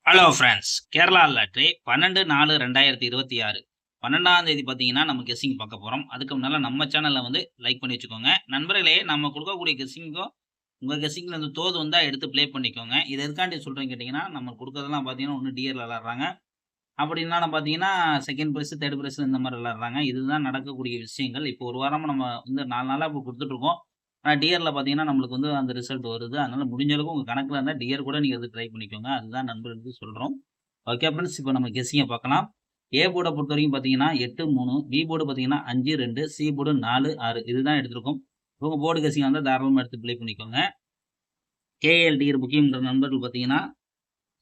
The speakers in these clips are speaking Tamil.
ஹலோ ஃப்ரெண்ட்ஸ், கேரளா லாட்டரி 12/4/2026 12ஆம் தேதி பார்த்தீங்கன்னா, நம்ம கெஸ்ஸிங் பார்க்க போறோம். அதுக்கு முன்னால நம்ம சேனல்ல லைக் பண்ணி வச்சுக்கோங்க. நண்பர்களே, நம்ம குடுக்கக்கூடிய கெஸ்ஸிங்கும் உங்க கெஸ்ஸிங்ல இருந்து தோது வந்தா எடுத்து ப்ளே பண்ணிக்கோங்க. இது எதுக்காண்டி சொல்றேன்னு கேட்டீங்கன்னா, நம்ம குடுக்கறதெல்லாம் பார்த்தீங்கன்னா, ஒண்ணு டிஆர்ல விளையாடுறாங்க. அப்படி இல்லன்னா பார்த்தீங்கன்னா, 2ண்ட் பிரைஸ், 3ர்ட் பிரைஸ் இந்த மாரி விளையாடுறாங்க. இதுதான் நடக்கக்கூடிய விஷயங்கள். இப்போ ஒரு வாரமா நம்ம 4 நாளா இப்ப குடுத்துட்டுருக்கோம். ஆனா டிஆர்ல பார்த்தீங்கன்னா, நம்மளுக்கு அந்த ரிசல்ட் வருது. அதனால முடிஞ்ச அளவுக்கு உங்க கணக்குல இருந்தா டிஆர் கூட நீங்க ட்ரை பண்ணிக்கோங்க. அதுதான் நண்பர்களுக்கு சொல்றோம். ஓகே ஃப்ரெண்ட்ஸ், இப்போ நம்ம கெஸ்ஸிங்க பார்க்கலாம். ஏ போர்ட பொறுத்தவரைக்கும் பார்த்தீங்கன்னா 8, 3, பி போர்டு பார்த்தீங்கன்னா 5, 2, சி போர்டு 4, 6 இதுதான் எடுத்திருக்கோம். உங்க போர்டு கெஸ்ஸிங்கா இருந்தா தாராளமா எடுத்து ப்ளே பண்ணிக்கோங்க. கேஎல்டிஆர் புக்கிங்ன்ற நண்பர்கள் பார்த்தீங்கன்னா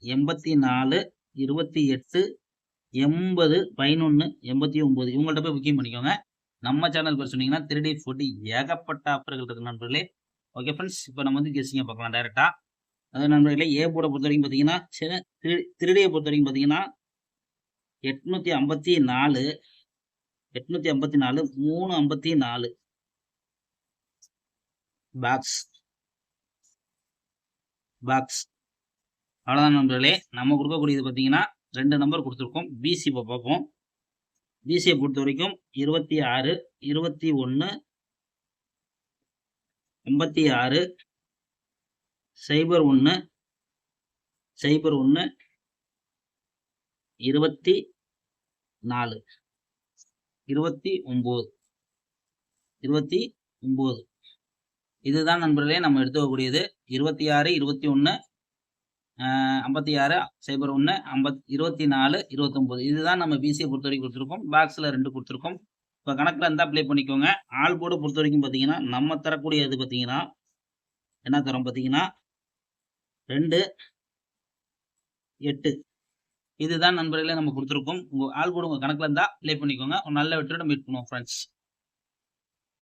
84, 28, 80, 11, 89 இவங்கள்ட்ட போய் புக்கிங் பண்ணிக்கோங்க. நம்ம சேனல் பேர் சொன்னீங்கன்னா 3D ஃபுட் ஏகப்பட்ட ஆஃபர்கள் இருக்கு நண்பர்களே. ஓகே ஃப்ரெண்ட்ஸ், இப்போ நம்ம கெஸ்ஸிங்க பார்க்கலாம் டைரக்ட்டா. அதாவது நண்பர்களே, ஏ போர்ட பொறுத்தவரைக்கும் பார்த்தீங்கன்னா, 3Dய பொறுத்தவரைக்கும் பார்த்தீங்கன்னா 854, 854, 354 பாக்ஸ் பாக்ஸ் அவ்வளோதான் நண்பர்களே. நம்ம குடுக்கக்கூடியது பார்த்தீங்கன்னா 2 நம்பர் குடுத்துருக்கோம். பிசி இப்போ பார்ப்போம். பிசிய பொறுத்தவரைக்கும் 26, 21, 86, 01, 01, 24, 29, 29 இதுதான் நண்பர்களே நம்ம எடுத்துக்கக்கூடியது. 26, 21, 56, 01, 24, 29 இதுதான் நம்ம பிசியை பொறுத்தவரைக்கும் கொடுத்துருக்கோம். பாக்ஸில் 2 கொடுத்துருக்கோம். இப்போ கணக்கில் இருந்தால் ப்ளே பண்ணிக்கோங்க. ஆல் போர்டு பொறுத்த வரைக்கும் பார்த்தீங்கன்னா, நம்ம தரக்கூடிய இது பார்த்தீங்கன்னா என்ன தரோம் பார்த்தீங்கன்னா 2, 8 இதுதான் நண்பர்களே நம்ம கொடுத்துருக்கோம். உங்கள் ஆல் போர்டு உங்கள் கணக்கில் இருந்தால் ப்ளே பண்ணிக்கோங்க. ஒரு நல்ல வெற்றியோட மீட் பண்ணுவோம் ஃப்ரெண்ட்ஸ்.